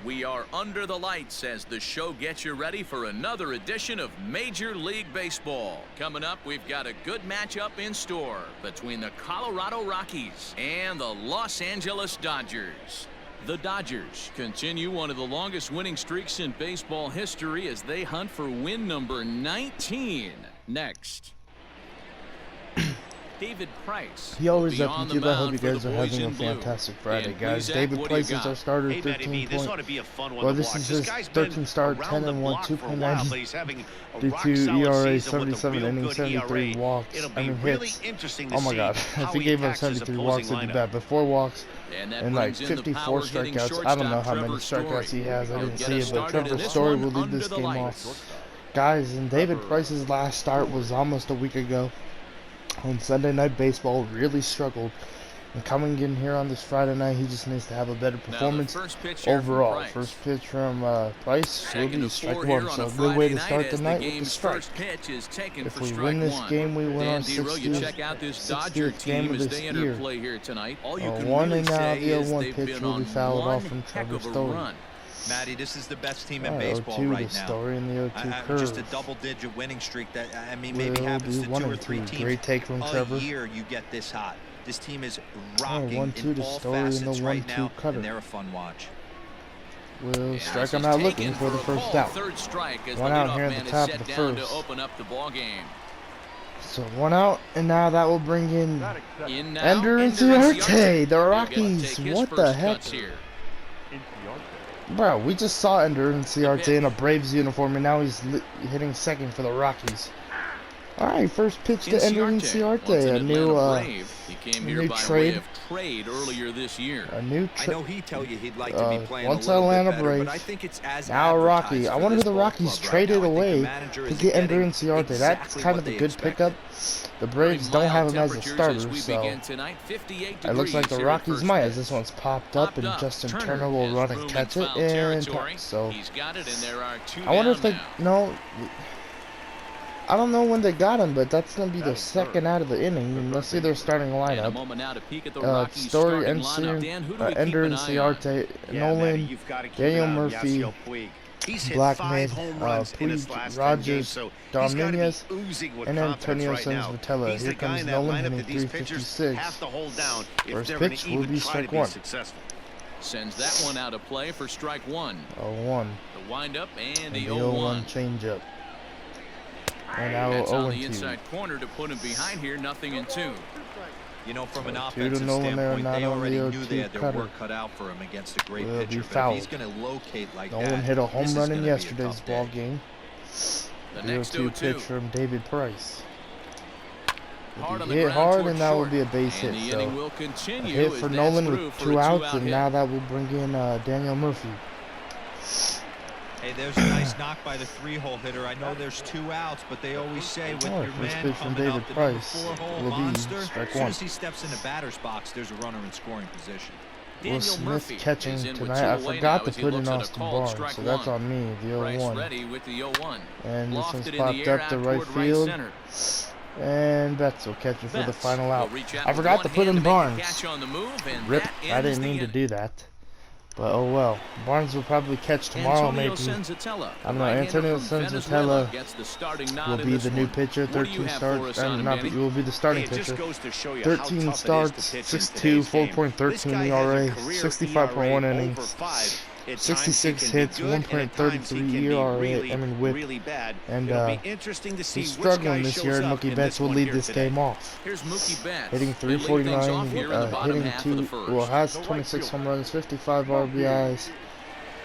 We are under the lights as the show gets you ready for another edition of Major League Baseball. Coming up, we've got a good matchup in store between the Colorado Rockies and the Los Angeles Dodgers. The Dodgers continue one of the longest winning streaks in baseball history as they hunt for win number 19. Next. David Price. He always up YouTube. I hope you guys are having a fantastic Friday, guys. David Price is our starter, 13 points. Well, this is his 13th start, 10-1, 2.90 due to ERA, 77 innings, 73 walks. I mean hits. Oh my God, if he gave up 73 walks, it'd be bad. But 4 walks and like 54 strikeouts. I don't know how many strikeouts he has. I didn't see it, but Trevor Story will lead this game off, guys. And David Price's last start was almost a week ago. On Sunday Night Baseball, really struggled. And coming in here on this Friday night, he just needs to have a better performance overall. First pitch from Price will be strike one, so a good way to start the night with the strike. If we win this game, we win our 60th game of this year. 1 and now the 0-1 pitch will be fouled off from Trevor Story. Matty, this is the best team in baseball right now. Story in the 0-2 just a double-digit winning streak that, I mean, maybe happens to 2 or 3 teams. Great take from Trevor. A year you get this hot. This team is rocking 1-2 in all facets right now, and they're a fun watch. Will strike him out looking for the first out. One out here at the top of the first. So 1 out, and now that will bring in Ender Inciarte, the Rockies. What the heck? Bro, we just saw Ender Inciarte in a Braves uniform, and now he's hitting second for the Rockies. Alright, first pitch to Ender Inciarte, a new trade earlier this year. A new trade. I know he'd tell you he'd like to be playing once Atlanta Braves, but I think it's now Rocky. I wonder who the Rockies traded away to get Ender Inciarte. That's kind of a good pickup. The Braves don't have him as a starter, so it looks like the Rockies might, as this one's popped up, and Justin Turner will run and catch it, and so I wonder if they, no, I don't know when they got him, but that's going to be the second out of the inning, and let's see their starting lineup. Story, Ender Inciarte, Nolan, Daniel Murphy, Blackman, Puig, Rogers, Dominguez, and Antonio Senzatella. Here comes Nolan hitting 356. First pitch will be strike one. Sends that one out of play for strike one. 0-1. The windup and the 0-1 changeup. And now 0-2. The inside corner to put him behind here, 0-2. You know, from an offensive standpoint, they already knew they had their work cut out for him against a great pitcher. But if he's going to locate like that, Nolan hit a home run in yesterday's ball game. The 0-2 pitch from David Price. Hit hard, and that will be a base hit. So a hit for Nolan with 2 outs, and now that will bring in Daniel Murphy. Hey, there's a nice knock by the 3-hole hitter. I know there's 2 outs, but they always say with your man coming out the 4-hole monster, as soon as he steps in the batter's box, there's a runner in scoring position. Will Smith catching tonight. I forgot to put in Austin Barnes, so that's on me, the 0-1. And this one's popped up to right field. And Betts will catch it for the final out. I forgot to put in Barnes. Rip, I didn't mean to do that. But oh well. Barnes will probably catch tomorrow, maybe. I don't know. Antonio Senzatella will be the new pitcher. 13 starts. Will be the starting pitcher. 13 starts, 6.2, 4.13 ERA, 65.1 innings, 66 hits, 1.33 ERA. I mean whip. And he's struggling this year. And Mookie Betts will lead this game off. Hitting 349, hitting has 26 home runs, 55 RBIs,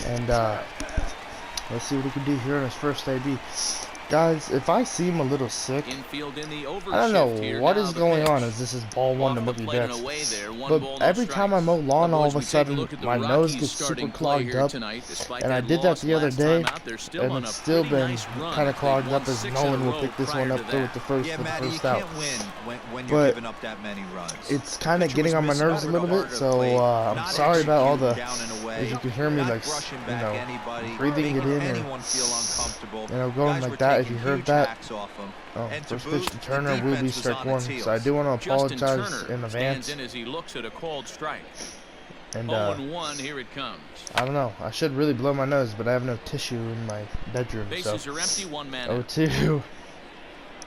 and let's see what he can do here in his first AB. Guys, if I seem a little sick, I don't know what is going on, as this is ball 1 to Mookie Betts. But every time I mow lawn, all of a sudden, my nose gets super clogged up. And I did that the other day, and it's still been kind of clogged up, as Nolan will pick this one up there with the first out. But it's kind of getting on my nerves a little bit, so I'm sorry about all the, as you can hear me, like, you know, breathing it in, or, going like that. If you heard that, first pitch to Turner will be strike one. So I do want to apologize in advance. And 0-1, here it comes. I don't know. I should really blow my nose, but I have no tissue in my bedroom. Bases so are empty, 1 man. 0-2.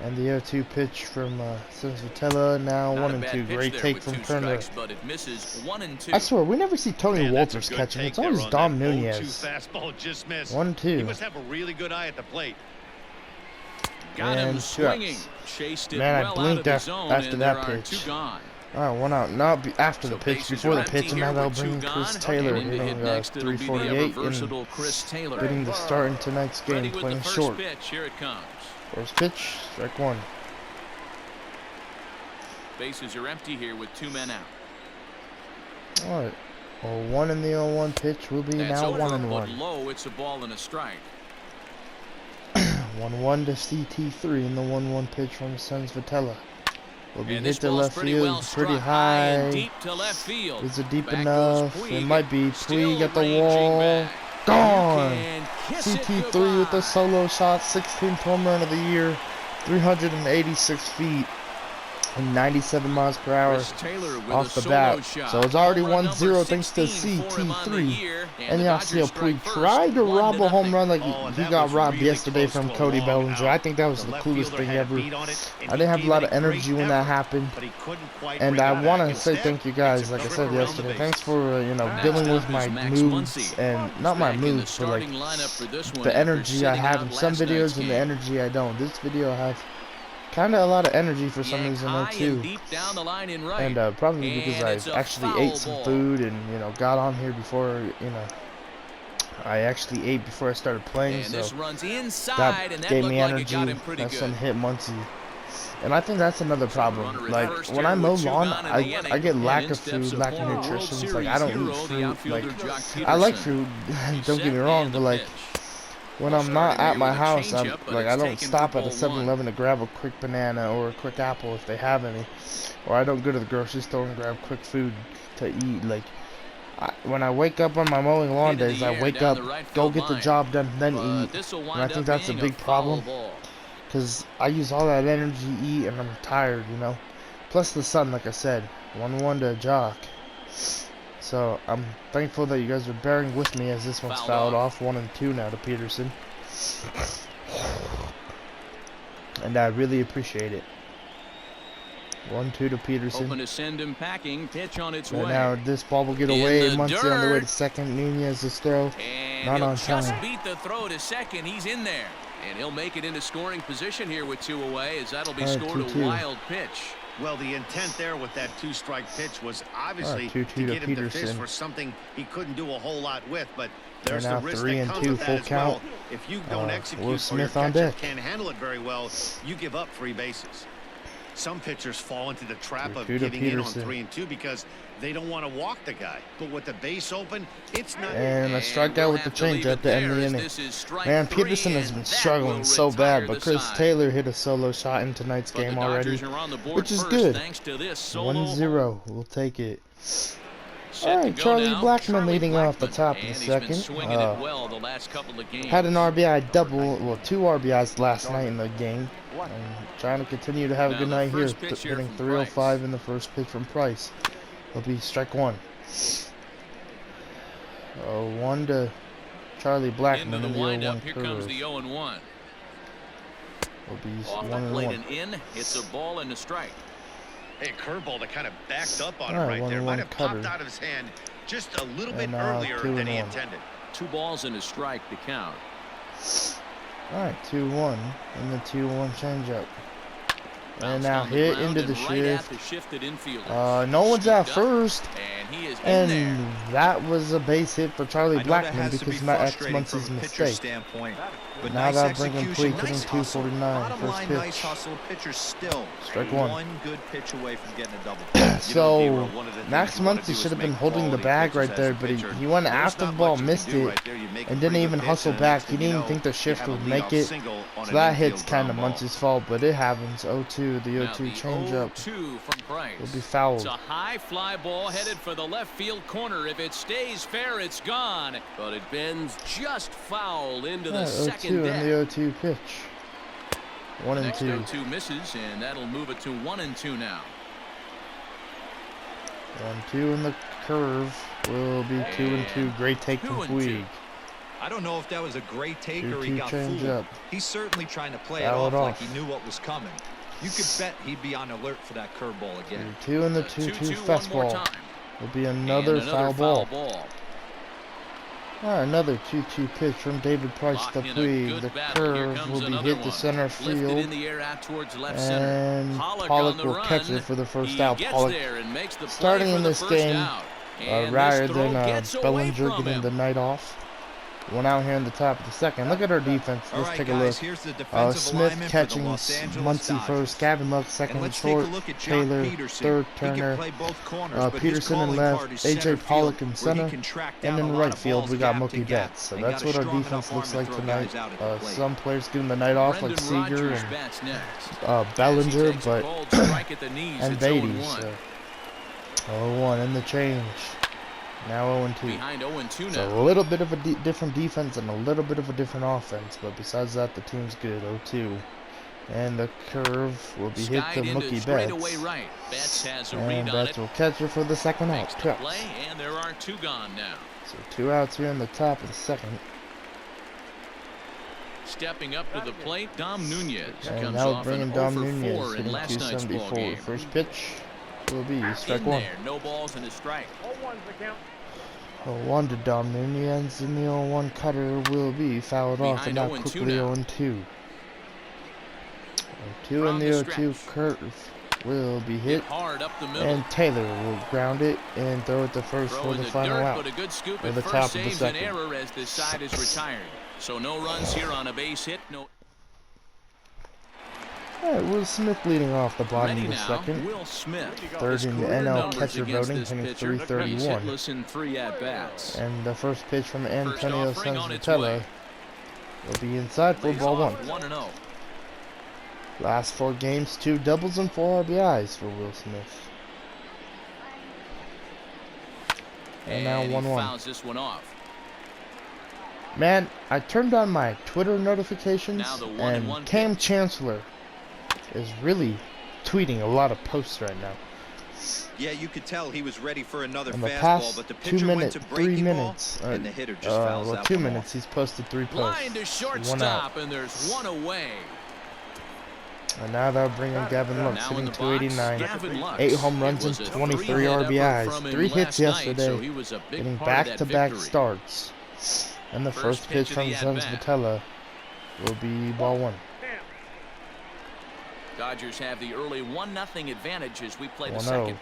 And the 0-2 pitch from Vitella, now 1-2. Great take from Turner. But it misses 1-2. I swear, we never see Tony Walters catch him. It's always Dom Nunez. Fastball just missed. 1-2. He must have a really good eye at the plate. Got him swinging. Chased it Man, well I blinked out of the zone, after and that there pitch. Are 2 gone. Alright, 1 out. Not after the pitch, before the pitch, and now they'll bring Chris Taylor hitting 348 and getting the start in tonight's game, playing short. Here it comes. First pitch, strike 1. Bases are empty here with 2 men out. Alright. Well, 1 in the 0-1 pitch will be now 1-1. Low, it's a ball and a strike. 1-1 to CT3 in the 1-1 pitch from Sens Vitella. Will be hit to left field, pretty high. Deep to left field. Is it deep enough? It might be. Puig at the wall. Gone! CT3 with the solo shot, 16th home run of the year, 386 feet. And 97 miles per hour off the bat. So it's already 1-0 thanks to CT3. And Yasiel Puig tried to rob a home run like he got robbed yesterday from Cody Bellinger. I think that was the coolest thing ever. I didn't have a lot of energy when that happened. And I want to say thank you guys, like I said yesterday. Thanks for, you know, dealing with my moods. And not my moods, but like the energy I have in some videos and the energy I don't. This video I have kind of a lot of energy for some reason though too, and probably because I actually ate some food and, you know, got on here before, you know, I actually ate before I started playing, so that gave me energy. That's some hit Muncie, and I think that's another problem. Like when I mow lawn, I get lack of food, lack of nutrition. It's like I don't eat fruit. Like I like fruit, don't get me wrong, but like when I'm not at my house, I don't stop at a 7-Eleven to grab a quick banana or a quick apple if they have any, or I don't go to the grocery store and grab quick food to eat. Like when I wake up on my mowing lawn days, I wake up, go get the job done, then eat, and I think that's a big problem because I use all that energy to eat and I'm tired, you know. Plus the sun, like I said, 1-1 to Jock. So I'm thankful that you guys are bearing with me as this one's fouled off. 1-2 now to Peterson. And I really appreciate it. 1-2 to Peterson. Hoping to send him packing. Pitch on its way. Now this ball will get away. Muncie on the way to second. Nunez's throw. And not on time. Just beat the throw to second. He's in there. And he'll make it into scoring position here with 2 away, as that'll be scored a wild pitch. Well, the intent there with that 2-strike pitch was obviously 2-2 to get him Peterson. to fish for something he couldn't do a whole lot with, but there's now the risk 3 that and comes 2 with full that as count. well. If you don't execute Will or your Smith on catcher deck. can't handle it very well, you give up 3 bases. Some pitchers fall into the trap of giving in on 3 and 2 because they don't want to walk the guy. But with the base open, it's not. And a strikeout with the changeup to end the inning. Man, Peterson has been struggling so bad, but Chris Taylor hit a solo shot in tonight's game already, which is good. 1-0, we'll take it. Alright, Charlie Blackmon leading off the top of the second. Had an RBI double, well, 2 RBIs last night in the game. And trying to continue to have a good night here, hitting 305 in the first pitch from Price. It'll be strike 1. 1 to Charlie Blackmon in the 0-1 Here comes the 0-1. Will be off the plate and in. It's a ball and a strike. Hey, curveball that kind of backed up on him right there. Might have popped out of his hand just a little bit earlier than he intended. 2 balls and a strike to count. Alright, 2-1 and the 2-1 changeup. And now hit into the shift. No one's at first. And that was a base hit for Charlie Blackmon because Max Muncie's mistake. But now that'll bring him Puig hitting 249. First pitch. Strike 1. One good pitch away from getting a double. So Max Muncie should have been holding the bag right there, but he went after the ball, missed it, and didn't even hustle back. He didn't even think the shift would make it. So that hit's kind of Muncie's fault, but it happens. 0-2, the 0-2 changeup will be fouled. It's a high fly ball headed for the left field corner. If it stays fair, it's gone. But it bends just foul into the second deck. And the 0-2 pitch. 1-2. Next 0-2 misses, and that'll move it to 1-2 now. 1-2 in the curve will be 2-2. Great take from Puig. I don't know if that was a great take or he got fooled. Up. He's certainly trying to play it off like he knew what was coming. You could bet he'd be on alert for that curveball again. 2 and the 2-2 fastball. Will be another foul ball. Another 2-2 pitch from David Price to Puig. The curve will be hit to center field, and Pollock will catch it for the first out. Pollock starting in this game rather than Bellinger getting the night off. One out here in the top of the second. Look at our defense. Let's take a look. Smith catching Muncy first. Gavin Lux second and short. Taylor third. Turner. Peterson in left. AJ Pollock in center. And in right field we got Mookie Betts. So that's what our defense looks like tonight. Some players getting the night off like Seager and Bellinger, but and Beatty. So 0-1 in the change. Now 0-2. So a little bit of a different defense and a little bit of a different offense, but besides that, the team's good. 0-2, and the curve will be hit to Mookie Betts, and Betts will catch it for the second out. 2 outs. And there are 2 gone now. So 2 outs here in the top of the second. Stepping up to the plate, Dom Nunez. And now bringing Dom Nunez, hitting 274. First pitch will be strike 1. No balls and a strike. 0-1 to Dom Nunez, and the 0-1 cutter will be fouled off, and now quickly 0-2. 0-2 and the 0-2 curve will be hit, and Taylor will ground it and throw it to first for the final out. At the top of the second. As this side is retired. So no runs here on a base hit. No. Alright, Will Smith leading off the bottom of the second. Will Smith. Third in the NL catcher voting, hitting .331. And the first pitch from Antonio Senzatella will be inside for ball 1. 1-0. Last 4 games, 2 doubles and 4 RBIs for Will Smith. And now 1-1. Fouls this one off. Man, I turned on my Twitter notifications, and Cam Chancellor is really tweeting a lot of posts right now. Yeah, you could tell he was ready for another in the fastball, past but the pitcher went to 3 minutes, and the hitter just fouls well, that 2 one minutes, off. he's posted 3 posts. Line to shortstop, and there's 1 away. And now they'll bring in Gavin Lux, hitting .289, 8 home runs and 23 RBIs, 3 hits yesterday, getting back-to-back starts. And the first pitch from Senzatella will be ball 1. Dodgers have the early 1-0 advantage as we play the 1-0. second.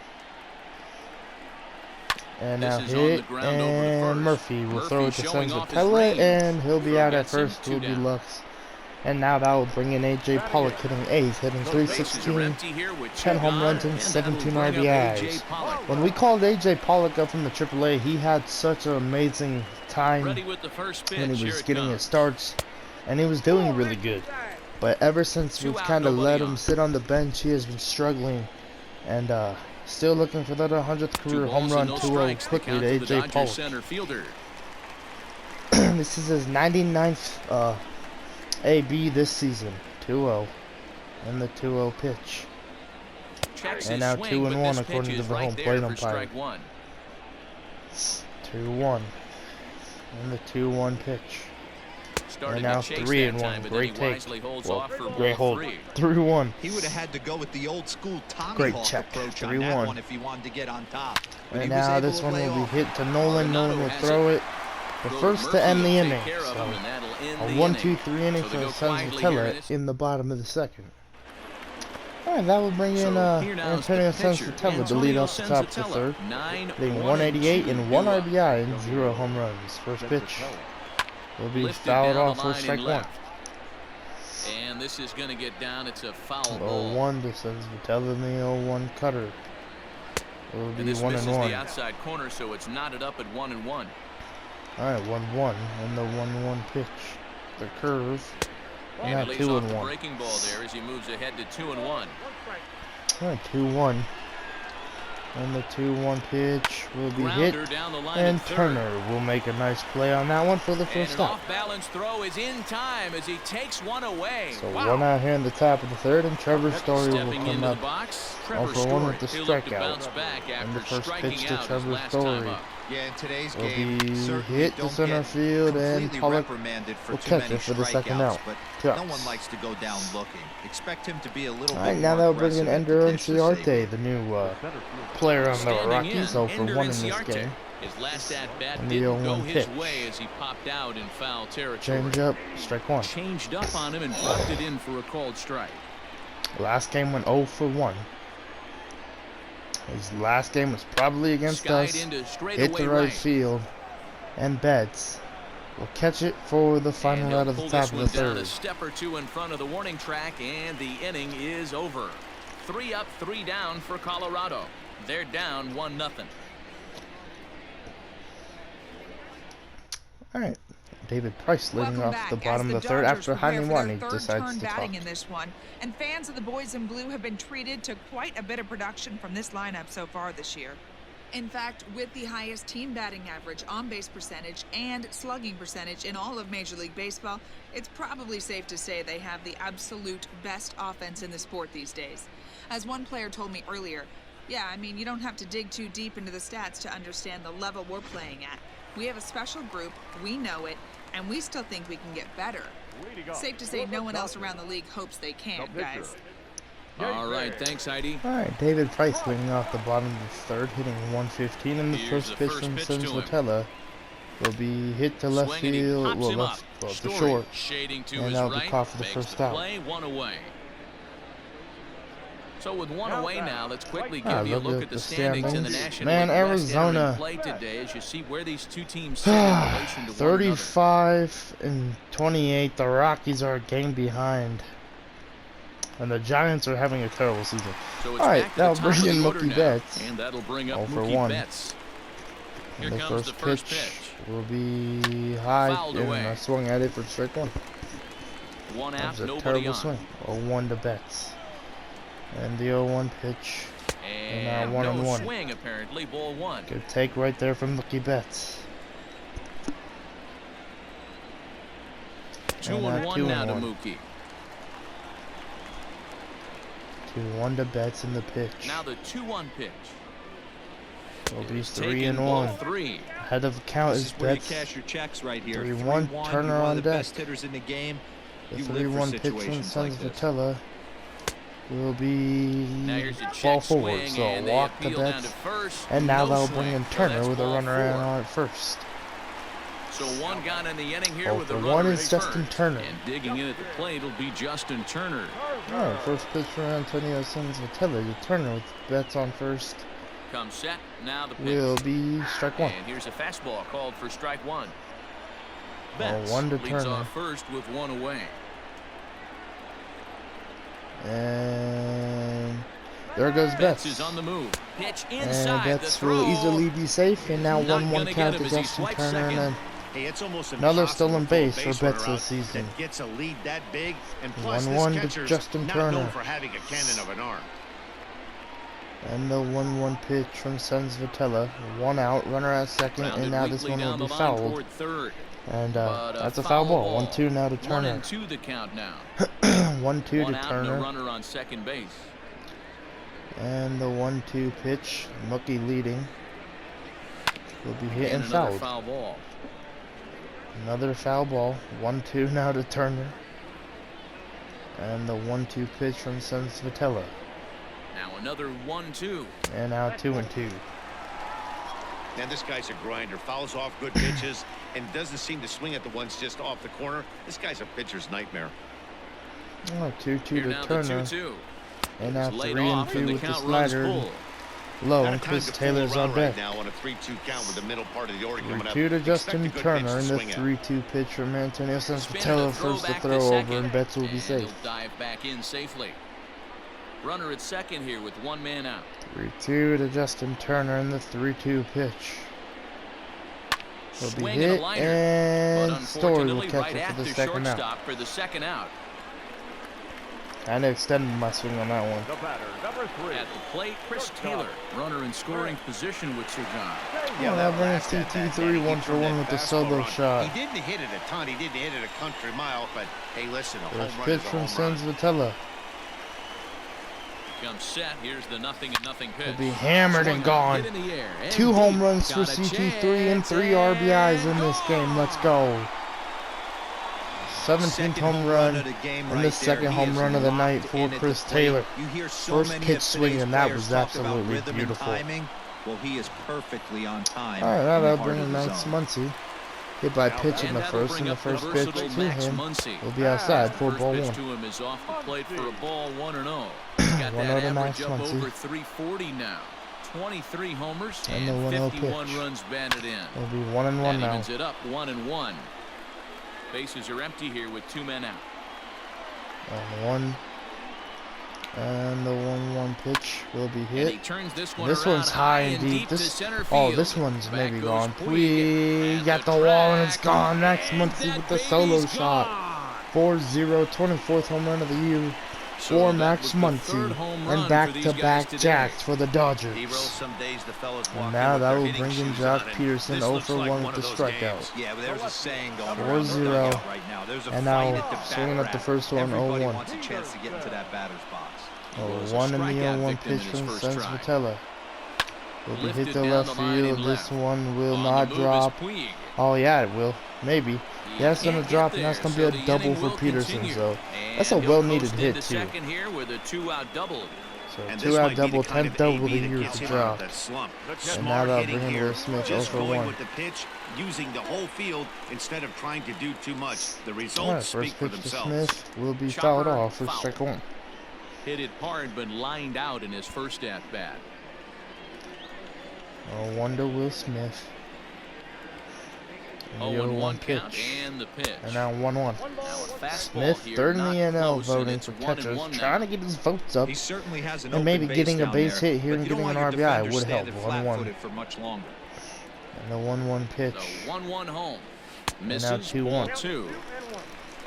And now hit, and Murphy will throw it to Senzatella, and he'll be out at first. Will be Lux. And now that will bring in AJ Pollock, hitting 8th, hitting .316, 10 home runs and 17 RBIs. When we called AJ Pollock up from the AAA, he had such an amazing time when he was getting his starts, and he was doing really good. But ever since we've kind of let him sit on the bench, he has been struggling, and still looking for that 100th career home run 2-0 quickly to AJ Pollock. This is his 99th AB this season. 2-0, and the 2-0 pitch. And now 2-1 according to the home plate umpire. 2-1, and the 2-1 pitch. And now 3-1. Great take. Well, great hold. 3-1. He would have had to go with the old school great check. 3-1 if he wanted to get on top. And now this one will be hit to Nolan. Nolan will throw it. The first to end the inning. So a 1-2-3 inning for Senzatella in the bottom of the second. Alright, that will bring in Antonio Senzatella to lead off the top of the third, hitting 188 and 1 RBI and 0 home runs. First pitch will be fouled off for strike 1. And this is going to get down. It's a foul ball. 0-1 to Senzatella in the 0-1 cutter. It will be 1-1. The outside corner, so it's knotted up at 1-1. Alright, 1-1, and the 1-1 pitch. The curve. And now 2-1. Breaking ball there as he moves ahead to 2-1. Alright, 2-1. And the 2-1 pitch will be hit, and Turner will make a nice play on that one for the first out. Off-balance throw is in time as he takes one away. So one out here in the top of the third, and Trevor Story will come up 0-for-1 with the strikeout. And the first pitch to Trevor Story will be hit to center field, and Pollock will catch it for the second out. No one likes to go down looking. Expect him to be a little bit now they'll bring in Ender Inciarte, the new player on the Rockies, 0-for-1 in this game. His last at bat didn't go his way as he popped out in foul territory. Change up, strike one. Changed up on him and dropped it in for a called strike. Last game went 0-for-1. His last game was probably against us. Hit the right field, and Betts will catch it for the final out of the top of the third. A step or two in front of the warning track, and the inning is over. 3 up, 3 down for Colorado. They're down 1-0. All right, David Price leading off the bottom of the third after Jaime Watney decides to talk. In this one, and fans of the boys in blue have been treated to quite a bit of production from this lineup so far this year. In fact, with the highest team batting average, on-base percentage, and slugging percentage in all of Major League Baseball, it's probably safe to say they have the absolute best offense in the sport these days. As one player told me earlier, yeah, I mean, you don't have to dig too deep into the stats to understand the level we're playing at. We have a special group, we know it, and we still think we can get better. Safe to say no one else around the league hopes they can, guys. All right, thanks, Heidi. All right, David Price leading off the bottom of the third, hitting 115, and the first pitch from Senzatella will be hit to left field, to short, and that'll be caught for the first out. One away. So with one away now, let's quickly give you a look at the standings in the National League. Man, Arizona. Play today as you see where these two teams sit in relation to 35 and 28. The Rockies are a game behind. And the Giants are having a terrible season. So all right, that'll bring in Mookie Betts. And that'll bring up 0-for-1. Here and comes the first pitch will be high, and I swung at it for strike one. One out, that was a nobody terrible on. swing. 0-1 to Betts. And the 0-1 pitch. And now 1-1. No swing, apparently, ball one. Good take right there from Mookie Betts. 2-1 now to Mookie. 2-1 to Betts in the pitch. Now the 2-1 pitch. Will be 3-1. Head of the count is Betts. Cash your checks right here. 3-1. Turner on deck. Best hitters in the game. The 3-1 pitch from Senzatella will be ball forward, so a walk to Betts. And now they'll bring in Turner with a runner in on at first. So one got in the inning here with a runner. 0-for-1 is Justin Turner. And digging in at the plate will be Justin Turner. All right, first pitch from Antonio Senzatella to Turner with Betts on first. Come set. Now the pitch will be strike one. And here's a fastball called for strike one. 0-1 to leads Turner. off first with one away. And there goes Betts. Is on the move. Pitch inside and Betts the throw. will easily be safe. And now 1-1 count to Justin Turner. And then another stolen base for Betts this season. Gets a lead that big, and plus 1-1 to Justin Turner. For having a cannon of an arm. And the 1-1 pitch from Senzatella. 1 out, runner at second, and now this one will be fouled. And that's a foul ball. 1-2 now to Turner. 1-2 the count now. 1-2 to One out Turner. and a runner on second base. And the 1-2 pitch, Mookie leading, will be hit and fouled. Foul ball. Another foul ball. 1-2 now to Turner. And the 1-2 pitch from Senzatella. Now another 1-2. And now 2-2. And this guy's a grinder. Fouls off good pitches and doesn't seem to swing at the ones just off the corner. This guy's a pitcher's nightmare. Oh, 2-2 to Turner. 2-2. And now 3-2 with the slider. Low, and Chris Taylor's on deck. Now on a 3-2 count with the middle part of the order coming up. 3-2 to Justin Turner, and the 3-2 pitch from Antonio Senzatella first to throw over, and Betts will be safe. He'll dive back in safely. Runner at second here with one man out. 3-2 to Justin Turner, and the 3-2 pitch will be hit, and Story will catch it for the second out. Kind of extended my swing on that one. At the plate, Chris Taylor, runner in scoring position with Sir John. Yeah, that brings TT3 1-for-1 with the solo shot. He didn't hit it a ton. He didn't hit it a country mile, but hey, listen, a home First run pitch is a from home run. Senzatella. Comes set. Here's the 0-0 pitch. Will be hammered and gone. 2 home runs for CT3 and 3 RBIs in this game. Let's go. 17th home run and the second home run of the night for Chris Taylor. First pitch swing, and that was absolutely beautiful. Well, he is perfectly on time. All right, that'll bring him Max Muncy. Hit by pitch in the first, and the first pitch to him will be outside for ball 1. To him is off the plate for a ball 1-0. He's got that average up over 340 now. 23 homers and 51 runs batted in. It'll be 1-1 now. Evens it up 1-1. Bases are empty here with 2 men out. And the 1-1 pitch will be hit. And he turns this This one one's high and deep. This one's maybe gone. We got the wall and it's gone. Max Muncy with the solo shot. 4-0, 24th home run of the year for Max Muncy. And back-to-back jacks for the Dodgers. And now that will bring in Josh Peterson 0-for-1 with the strikeout. Yeah, but there's a saying going 4-0. right now. There's a And fight now at the bat swinging up the first one, Everybody 0-1. wants a chance to get into that batter's box. 1 in the 0-1 pitch from Senzatella. Will be hit to left field. This one will not drop. Oh yeah, it will. Maybe. Yeah, it's gonna drop, and that's gonna be a double for Peterson. So that's a well-needed hit too. So 2-out double, 10th double of the year to drop. And now that'll bring in Will Smith 0-for-1. Using the whole field instead of trying to do too much. The results Alright, speak first for pitch to themselves. Smith will be fouled off for strike 1. Hit it hard, but lined out in his first at-bat. 1 to Will Smith. And the 0-1 pitch. And the pitch. And now 1-1. Smith, third in the NL, voting for catchers, trying to get his votes up. He certainly has an And maybe open getting a base base hit here and getting an RBI would help. 1-1. 1-1. And the 1-1 pitch. The 1-1 home. Misses. And now 2-1.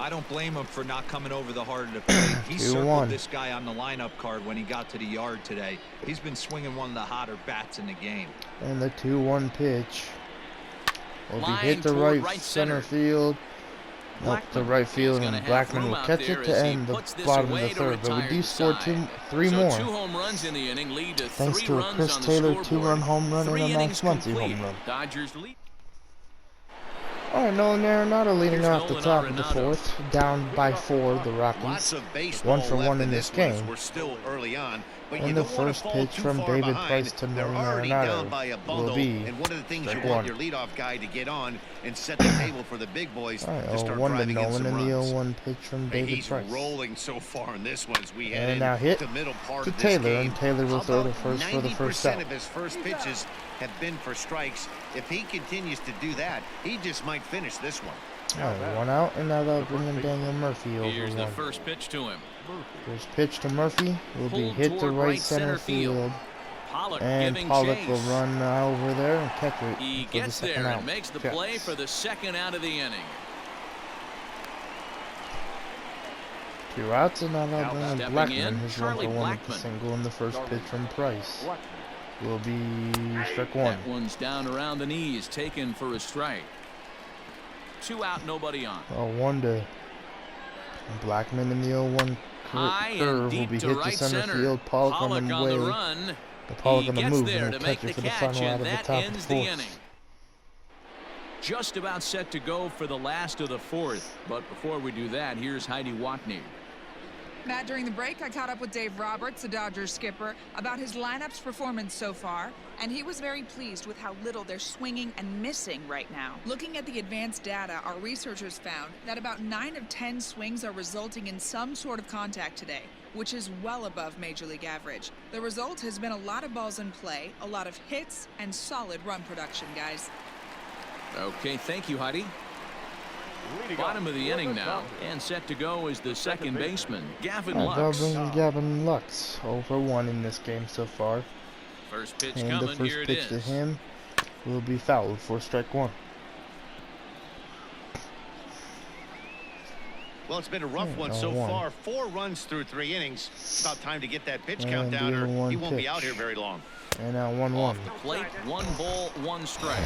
I don't blame him for not coming over the heart of the plate. He circled this guy on the lineup card when he got to the yard today. He's been swinging one of the hotter bats in the game. And the 2-1 pitch will be hit to right center field. Up to right field, and Blackman will catch it to end the bottom of the third. But we do score 3 more. Thanks to a Chris Taylor 2-run home run and a Max Muncy home run. Alright, Nolan Arenado leading off the top of the 4th, down by 4, the Rockies. 1-for-1 in this game. And the first pitch from David Price to Nolan Arenado will be strike 1. Alright, 0-1 to Nolan and the 0-1 pitch from David Price. And now hit to Taylor, and Taylor will throw to first for the first out. Have been for strikes. If he continues to do that, he just might finish this one. Alright, 1 out, and now they'll bring in Daniel Murphy over 1. Here's the first pitch to him. First pitch to Murphy will be hit to right center field. And Pollock will run over there and catch it. He gets there and makes the play for the second out of the inning. 2 outs, and now they'll bring in Blackman, who's 1-for-1 with the single, and the first pitch from Price will be strike 1. That one's down around the knees, taken for a strike. 2 out, nobody on. 1 to Blackman in the 0-1 curve will be hit to center field. Pollock on the way. The Pollock on the move and will catch it for the final out of the top of the 4th. Just about set to go for the last of the 4th. But before we do that, here's Heidi Watney. Matt, during the break, I caught up with Dave Roberts, the Dodgers skipper, about his lineup's performance so far, and he was very pleased with how little they're swinging and missing right now. Looking at the advanced data, our researchers found that about 9 of 10 swings are resulting in some sort of contact today, which is well above Major League average. The result has been a lot of balls in play, a lot of hits, and solid run production, guys. Okay, thank you, Heidi. Bottom of the inning now, and set to go is the second baseman, Gavin Lux. They'll bring Gavin Lux 0-for-1 in this game so far. First pitch and coming, the first here pitch to him will be fouled for strike 1. Well, it's been a rough one so far. 4 runs through 3 innings. It's about time to get that pitch count down, or he won't be out here very long. And now 1-1. Off the plate, 1 ball, 1 strike.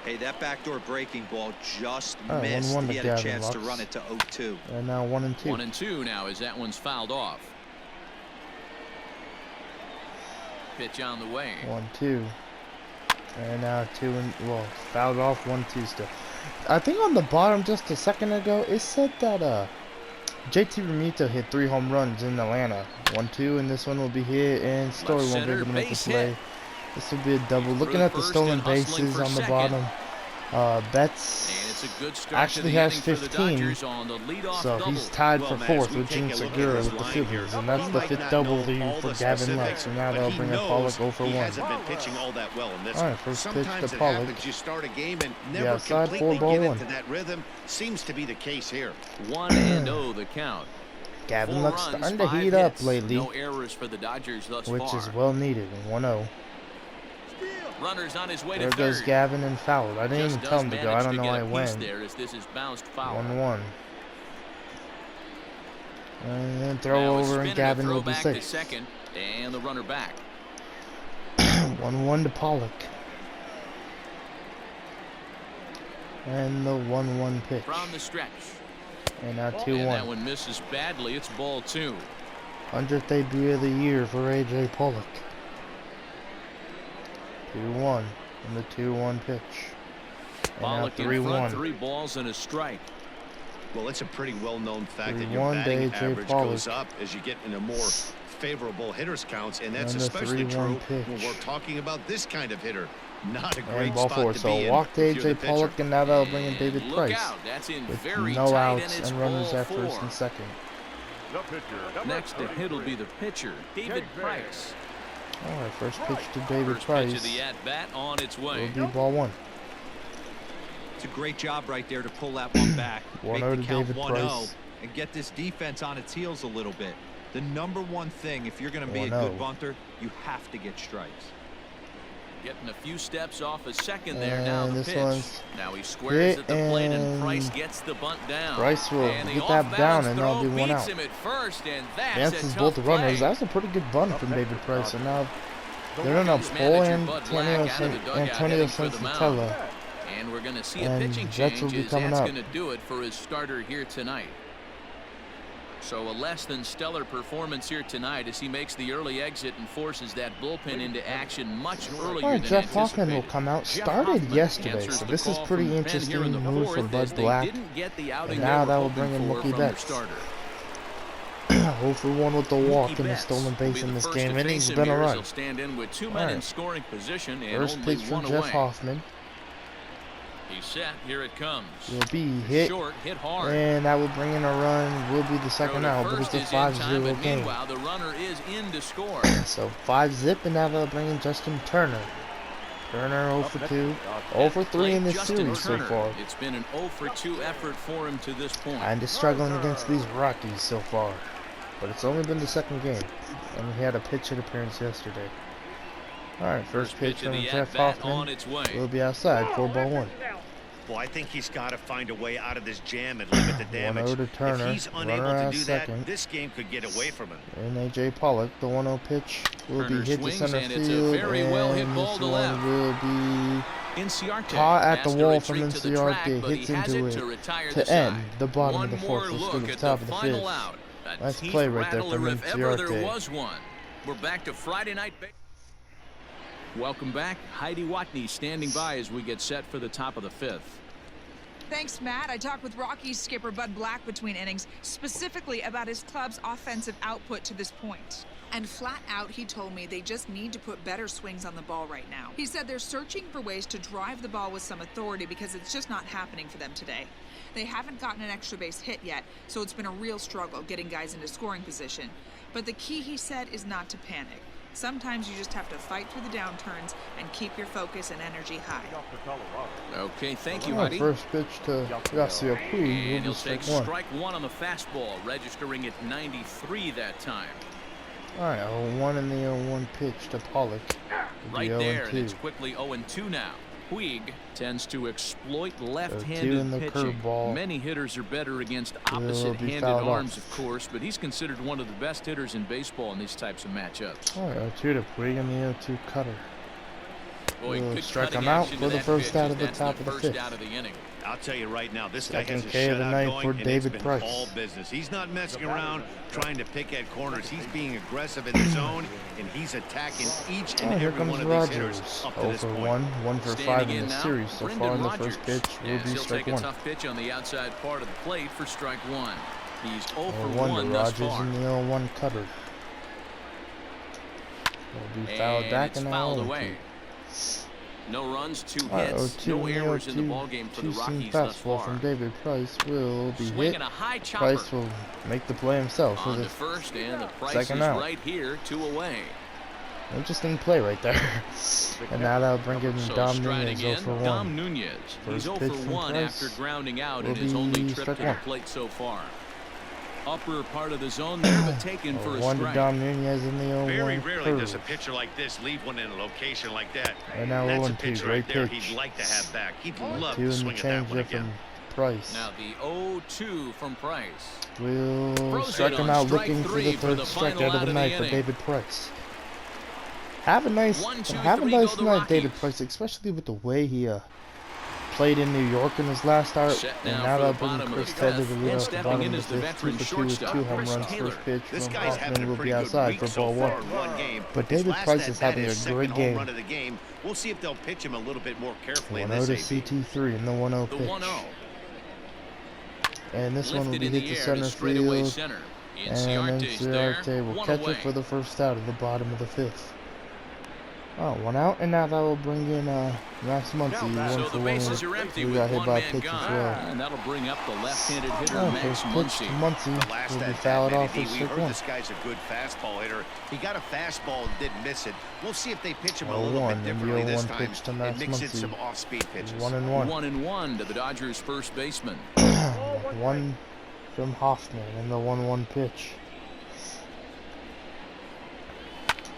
Hey, that backdoor breaking ball just missed. He had a chance to run it to 0-2. And now 1-2. 1-2 now as that one's fouled off. Pitch on the way. 1-2. And now fouled off 1-2 still. I think on the bottom just a second ago it said that JT Realmuto hit 3 home runs in Atlanta. 1-2, and this one will be hit, and Story won't be able to make a play. This will be a double. Looking at the stolen bases on the bottom, Betts actually has 15, so he's tied for 4th with Gene Segura with the Phillies, and that's the 5th double for Gavin Lux. So now they'll bring in Pollock 0-for-1. Alright, first pitch to Pollock. The outside, 4-1. That rhythm seems to be the case here. 1-0 the count. Gavin Lux starting to heat up lately, no errors for the Dodgers thus which far. is well needed. 1-0. Runners on his way there to goes third. Gavin and fouled. I didn't even tell him to go. I don't know why he went. There as this is bounced foul. 1-1. And then throw over, and Gavin will be safe. Second, and the runner back. 1-1 to Pollock. And the 1-1 pitch. From the stretch. And now 2-1. And that one misses badly. It's ball 2. 100th debut of the year for A.J. Pollock. 2-1. And the 2-1 pitch. And Pollock now 3-1. 3 balls and a strike. Well, it's a pretty well-known fact that your batting average goes up as you get into more favorable hitters counts, and that's especially true when we're talking about this kind of hitter. Not a great spot to be in. So walked A.J. Pollock, and now they'll bring in David Price with no outs and runners at first and second. Next to hit will be the pitcher, David Price. All right, first pitch to David Price. Pitch of the at-bat on its way. Will be ball 1. It's a great job right there to pull that one back. 1-0 to David Price. And get this defense on its heels a little bit. The number one thing, if you're going to be a good bunter, you have to get strikes. Getting a few steps off a second there. Now the pitch. Now he squares hit, at the plate, and Price gets the bunt down. Price will get that down, and that'll be 1 out. Advances both runners. That's a pretty good bunt from David Price. And now they're in a pull, and Antonio Sensatella. And we're going to see a pitching change as that's going to do it for his starter here tonight. So a less than stellar performance here tonight as he makes the early exit and forces that bullpen into action much earlier than anticipated. Jeff Hoffman will come out. Started yesterday, so this is pretty interesting move for Bud Black. And now that will bring in Mookie Betts. 0-for-1 with the walk and the stolen base in this game. Innings been a run. First pitch from Jeff Hoffman. He's set. Here it comes. Will be hit. Short, hit hard. And that will bring in a run. Will be the second out, but it's a 5-0 game. Meanwhile, the runner is in to score. So 5-zip, and now they'll bring in Justin Turner. Turner 0-for-2. 0-for-3 in this series so far. It's been an 0-for-2 effort for him to this point. And is struggling against these Rockies so far. But it's only been the second game. And he had a pitch hit appearance yesterday. Alright, first pitch from Jeff Hoffman will be outside for ball 1. Well, I think he's got to find a way out of this jam and limit the damage. 1-0 to Turner. If he's unable to do that, this game could get away from him. And A.J. Pollock, the 1-0 pitch will be hit to center field, and this one will be caught at the wall from Inciarte. Hits into it to end the bottom of the 4th. Let's go to the top of the 5th. Nice play right there from Inciarte. We're back to Friday night. Welcome back. Heidi Watney standing by as we get set for the top of the 5th. Thanks, Matt. I talked with Rockies skipper Bud Black between innings, specifically about his club's offensive output to this point. And flat out, he told me they just need to put better swings on the ball right now. He said they're searching for ways to drive the ball with some authority because it's just not happening for them today. They haven't gotten an extra base hit yet, so it's been a real struggle getting guys into scoring position. But the key, he said, is not to panic. Sometimes you just have to fight through the downturns and keep your focus and energy high. Okay, thank you, Heidi. First pitch to Yasiel Puig. And he'll take strike 1 on the fastball, registering at 93 that time. All right, 0-1 in the 0-1 pitch to Pollock. Right there, and it's quickly 0-2 now. Puig tends to exploit left-handed pitching. Many hitters are better against opposite-handed arms, of course, but he's considered one of the best hitters in baseball in these types of matchups. All right, 0-2 to Puig and the 0-2 cutter. Boy, good strike him out for the first out of the top of the fifth. I'll tell you right now, this guy has a K of the night for David Price. All business. He's not messing around trying to pick at corners. He's being aggressive in the zone, and he's attacking each and every one of these hitters up to this point. 1 for 5 in the series so far in the first pitch will be strike 1. He'll take a tough pitch on the outside part of the plate for strike 1. He's 0 for 1 thus Rogers far. and the 0-1 cutter. Will be fouled back and fouled away. No runs, 2 hits, no errors in the ballgame for the Rockies thus far. From David Price will be hit. Price will make the play himself for the first, and the Price second is out. right here, 2 away. Interesting play right there. And now that'll bring in Dom Nunez 0 for 1. Dom Nunez. He's 0 for 1 after grounding out in his only trip to the plate so far. Upper part of the zone there, but taken for a strike. 1 to Dom Nunez in the 0-1 Very rarely curve. does a pitcher like this leave one in a location like that. And now That's a 0-2, pitcher great right there pitch. he'd like to have back. He'd love 2 to in swing the at that one changeup again. from Price. Now the 0-2 from Price. Will strike him out looking for the third strike out of the night for David Price. Have a nice night, David Price, especially with the way he played in New York in his last start, and now that'll bring Chris Taylor to lead off the bottom of the fifth, 2 for 2 with 2 home runs. First pitch from Hoffman will be outside for ball 1. But David Price is having a great game. We'll see if they'll pitch him a little bit more carefully. 1-0 to CT3 in the 1-0 pitch. And this one will be hit to center field, and then Ciarte will catch it for the first out of the bottom of the fifth. Oh, 1 out, and now that will bring in Max Muncy, 1 for 1. We got hit by a pitch as well. And that'll bring up the left-handed hitter, Max Muncy will be fouled off for strike 1. This guy's a good fastball hitter. He got a fastball and didn't miss it. We'll see if they pitch him a little bit differently this time pitch to Max and mix in Muncy. some off-speed pitches. 1-1. 1-1 to the Dodgers' first baseman. 1 from Hoffman in the 1-1 pitch.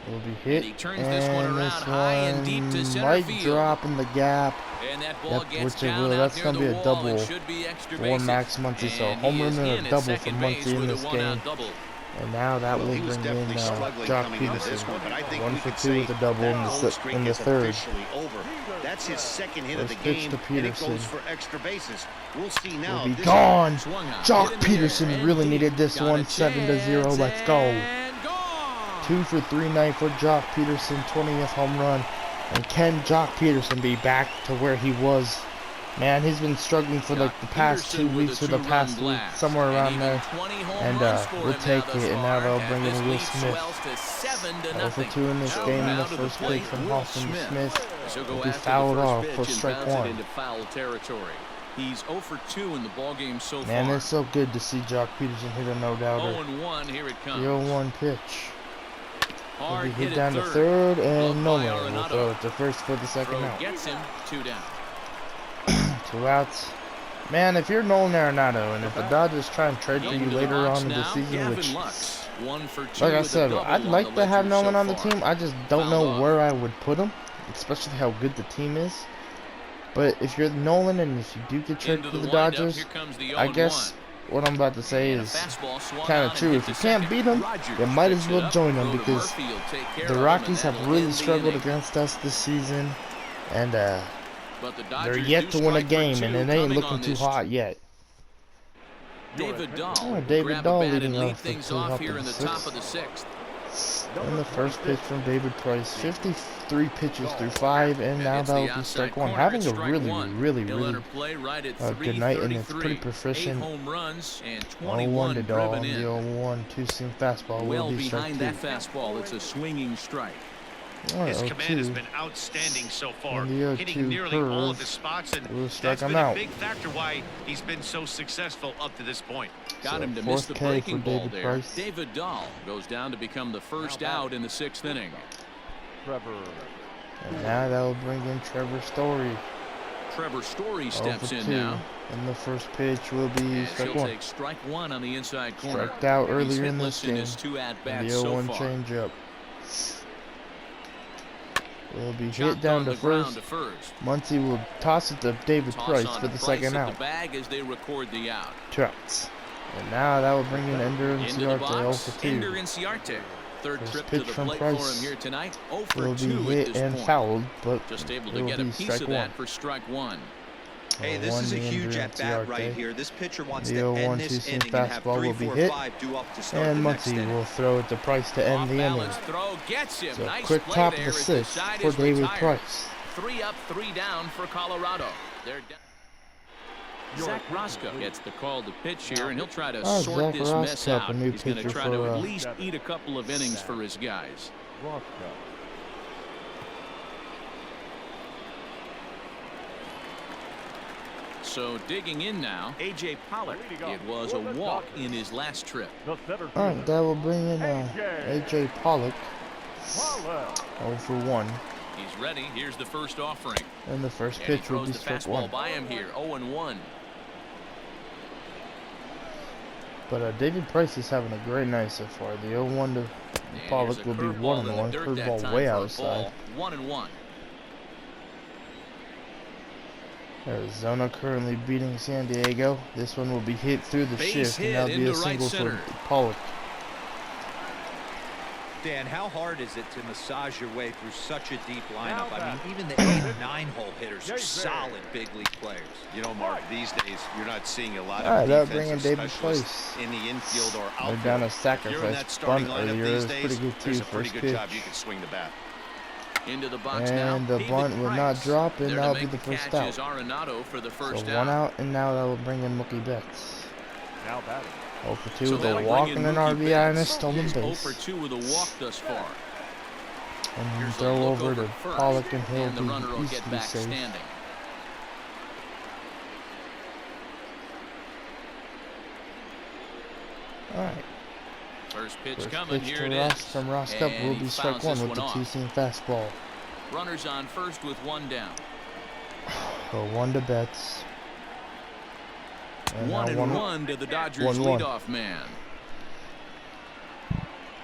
Will be hit, and he turns this one around high and deep to center might field. Drop in the gap. And that ball gets that's going to be a double for Max Muncy. So home run and a double for Muncy in this game. And now that will bring in Jock Peterson. 1 for 2 with a double in the third. That's his second hit of the game, and it goes for extra bases. We'll see now. Will be gone. Jock Peterson really needed this one. 7-0. Let's go. 2 for 3 night for Jock Peterson, 20th home run. And can Jock Peterson be back to where he was? Man, he's been struggling for like the past 2 weeks or the past week, somewhere around there. And we'll take it, and now they'll bring in Will Smith. 0 for 2 in this game in the first pitch from Hoffman. Smith will be fouled off for strike 1. He's 0 for 2 in the ballgame so far. Man, it's so good to see Jock Peterson hit a no-doubter. 0-1, here it comes. The 0-1 pitch. Will be hit down to third, and Nolan will throw it to first for the second out. Gets him 2 down. 2 outs. Man, if you're Nolan Arenado, and if the Dodgers try and trade for you later on in the season, which, like I said, I'd like to have Nolan on the team. I just don't know where I would put him, especially how good the team is. But if you're Nolan and if you do get traded for the Dodgers, I guess what I'm about to say is kind of true. If you can't beat them, you might as well join them, because the Rockies have really struggled against us this season, and they're yet to win a game, and it ain't looking too hot yet. David Dahl, David Dahl leading lead things off here in the top of the 6th. And the first pitch from David Price, 53 pitches through 5, and now that'll be strike 1. Having a really good night, and it's pretty proficient. 0-1 to Dahl, the 0-1 two-seam fastball will be strike 2. Behind that fastball, it's a swinging strike. His command has been outstanding so far, hitting nearly all of his spots, and that's been a big factor why he's been so successful up to this point. Got him to miss the breaking ball there. David Dahl goes down to become the first out in the 6th inning. And now that'll bring in Trevor Story. Trevor Story steps in now. And the first pitch will be strike 1. Take strike 1 on the inside corner. Striked out earlier in this game. The 0-1 changeup Will be hit down to first. Muncy will toss it to David Price for the second out. Trots. And now that will bring in Ender Inciarte 0 for 2. First pitch from Price will be hit and fouled, but just able to get a piece of that for strike one. Hey, this is a huge at-bat right here. This pitcher wants to end this inning and have 3, 4, 5 due up to start and the next Muncy inning. will throw it to Price to end the inning. So nice quick play top of there the as 6th side for is David retired. Price. 3 up, 3 down for Colorado. They're down. Zach Roscoe gets the call to pitch here, and he'll try to sort Zach this mess Roscoe, out. a new He's going to pitcher try to for, at least eat a couple of innings for his guys. So digging in now, A.J. Pollock. It was a walk in his last trip. Alright, that will bring in A.J. Pollock 0 for 1. He's ready. Here's the first offering. And the first And he pitch will throws be the strike fastball 1. by him here, 0-1. But David Price is having a great night so far. The 0-1 to Pollock will be 1-1. Curveball way outside. 1-1. Arizona currently beating San Diego. This one will be hit through the Base shift, and hit that'll be a into right single center. for Pollock. Dan, how hard is it to massage your way through such a deep lineup? I mean, even the 8- and 9-hole hitters are solid big league players. You know, Mark, these days you're not seeing a lot All right, of that'll bring in defensive David specialists Price. in the infield or They're outfield. down a If you're in sacrifice that starting bunt lineup earlier. It these was days, pretty good there's too. a pretty First good pitch. job you can swing the bat. Into the box And now. the David bunt will not Price. drop, and There that'll to be make the first catch out. is Arenado for the first So out. 1 out, and now that will bring in Mookie Betts. Now batting. 0 for 2 So with a that'll walk bring and in an Mookie RBI and a Betts. stolen He's 0 base. for 2 with a walk thus far. And Here's a throw look over to first, Pollock, and he'll and the runner will be get easily back safe. standing. Alright. First pitch First coming. pitch Here to it Ross is. from Ross Cup And will he be strike fouls 1 this with the one off. two-seam fastball. Runners on first with 1 down. So 1 to Betts. And 1-1 to the Dodgers 1-1. leadoff man.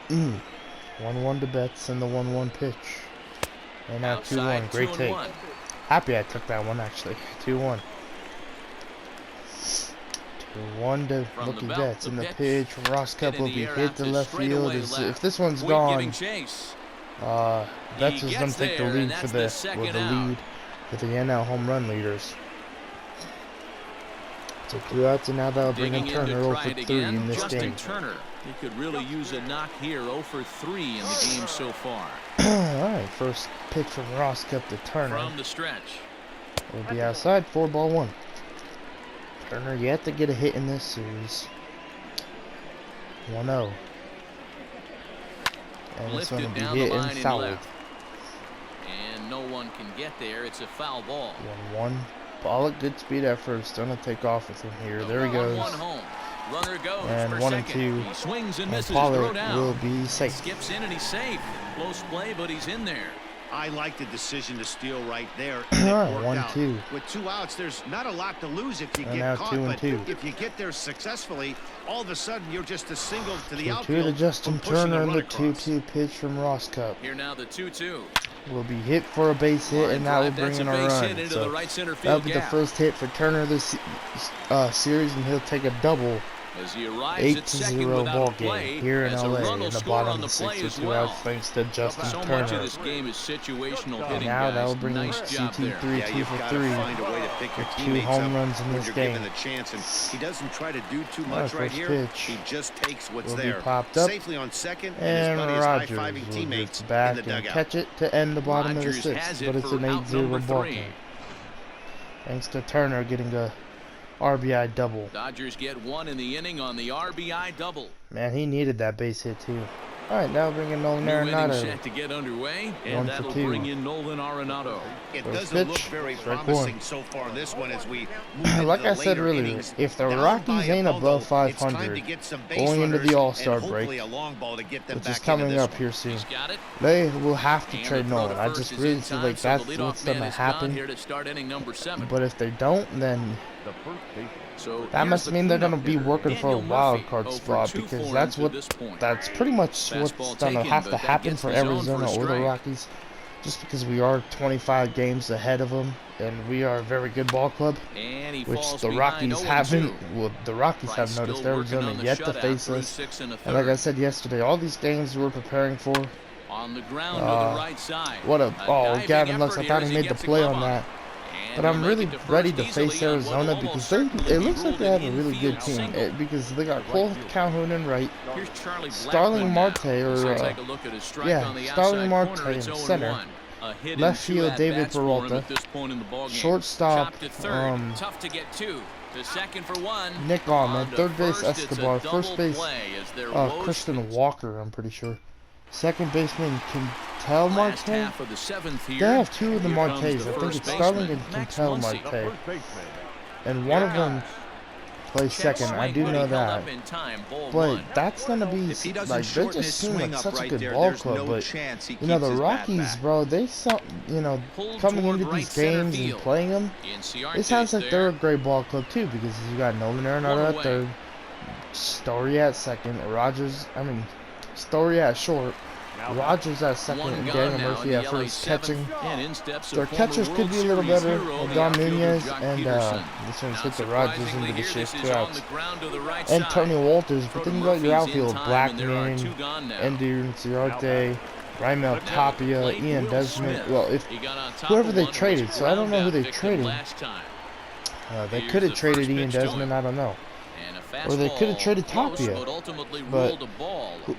1-1 to Betts and the 1-1 pitch. And now Outside, 2-1. Great 2-1. take. Happy I took that one actually. 2-1. 2-1 to From the Mookie belt, Betts, the and the pitch. pitch from Ross Cup Hit in will the be air hit out to to left field. straightaway If left. this one's Voit gone, giving chase. Betts He is going gets to take the there, lead and for that's the, the with second the out. lead with the NL home run leaders. So 2 outs, and now that'll bring in Digging in Turner to 0 try for it 3 again. in this Justin game. Turner. He could really use a knock here. 0 for 3 in the game so far. Alright, first pitch from Ross Cup to Turner. From the stretch. Will be outside, 4-1. Turner yet to get a hit in this series. 1-0. And it's going to Lifted be down hit the and line and fouled. left. And no one can get there. It's a foul ball. 1-1. Pollock, good speed at first. Gonna take off with him here. There he goes. 1-1 home. Runner goes And for 1 and second. 2. He swings and And misses. Throw Pollock down. will be safe. Skips in and he's safe. Close play, but he's in there. I like the decision to steal right there. Alright, It worked out. 1-2. With 2 outs, there's not a lot to lose if you And get now caught. 2 and But 2. if you get there successfully, all of a sudden you're just a single to the 2-2 outfield. to Justin from pushing a Turner, and run the across. 2-2 pitch from Ross Cup Here now the 2-2. will be hit for a base hit, and that will Drive, bring that's in a base run. hit into So the right center that'll field be the gap. first hit for Turner this series, and he'll take a double. As he arrives at second 8-0 without ball a play, game here in as a LA run in will the score bottom on of the the play 6th as with 2 well. outs thanks to Justin So Turner. much of this game is situational hitting, Now guys. that'll bring Nice job there. CT3 Yeah, 2 you've for got 3 to find a way to pick your with 2 teammates home up runs in when this you're game. given the chance, and he doesn't try to do too Alright, much right first here. pitch He just takes what's will be there. popped up, Safely on second, and and his buddy is Rogers high-fiving will teammates get back in the and dugout. catch it to end the bottom Rogers of the has 6th, it but it's for an out 8-0 number ball 3. game. Thanks to Turner getting a RBI double. Dodgers get 1 in the inning on the RBI double. Man, he needed that base hit too. Alright, now bringing Nolan New inning Arenado. set to get underway, 1 and for that'll 2. bring in Nolan Arenado. It First doesn't look pitch, very strike promising 1. so far in this one as we move into Like the I said later earlier, innings. if the Down by Rockies a ain't bundle, above it's time 500 to get some base going into runners the All-Star and break, hopefully a long ball to get them which back is coming into this up one. here soon, He's got it. they will have to And trade the throw Nolan. to I first just is really in feel time, like so that's the leadoff what's going to man is gone happen. here to start inning number 7. But if they don't, then The first baseman. So that must mean they're going to be working for a Daniel wild Murphy, card 0 for spot, 2 because for that's him what to this point. that's pretty much what's Fastball going to taken, have but to that happen gets for the zone for a Arizona or the strike. Rockies. just because we are 25 games ahead of them, and we are a very good ball club, which the Rockies haven't. Well, the Rockies haven't noticed Arizona yet to face us. And like I said yesterday, all these games we're preparing for. On the ground to the right side. Gavin Lux! I thought he made the play on that. But I'm really ready to face Arizona because it looks like they have a really good team. Because they got Cole Calhoun in right, Starling Marte, Starling Marte in center, left field David Peralta, shortstop Nick Allman, third base Escobar, first base Christian Walker, I'm pretty sure. Second baseman Quintel Marte. They have two of the Martes. I think it's Starling and Quintel Marte. And one of them plays second. I do know that. But that's going to be, like, they just seem like such a good ball club. But, you know, the Rockies, bro, they saw, you know, coming into these games and playing them, it sounds like they're a great ball club, too. Because you got Nolan Arenado at third, Story at second, Story at short, Rogers at second, and Daniel Murphy at first catching. Their catchers could be a little better. Don Nunez and this one's hit the Rogers into the shift, 2 outs. And Tony Walters, but then you got your outfield, Blackman, Ender Inciarte, Raimel Tapia, Ian Desmond. Well, if whoever they traded, so I don't know who they traded. They could have traded Ian Desmond, I don't know. Or they could have traded Tapia, but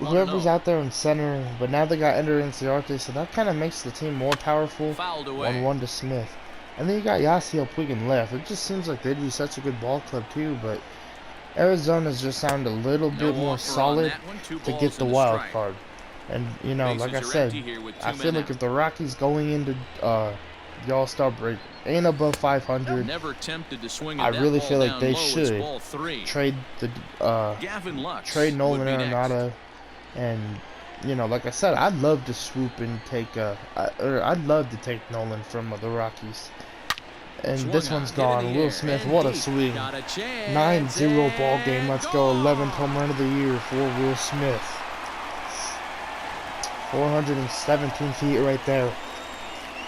whoever's out there in center, but now they got Ender Inciarte, so that kind of makes the team more powerful. 1-1 to Smith. And then you got Yasiel Puig in left. It just seems like they'd be such a good ball club too, but Arizona's just sound a little bit more solid to get the wild card. And, you know, like I said, I feel like if the Rockies going into the All-Star break ain't above 500, I really feel like they should trade Nolan Arenado, and, you know, like I said, I'd love to swoop and take I'd love to take Nolan from the Rockies. And this one's gone. Will Smith, what a swing. 9-0 ball game. Let's go. 11th home run of the year for Will Smith. 417 feet right there.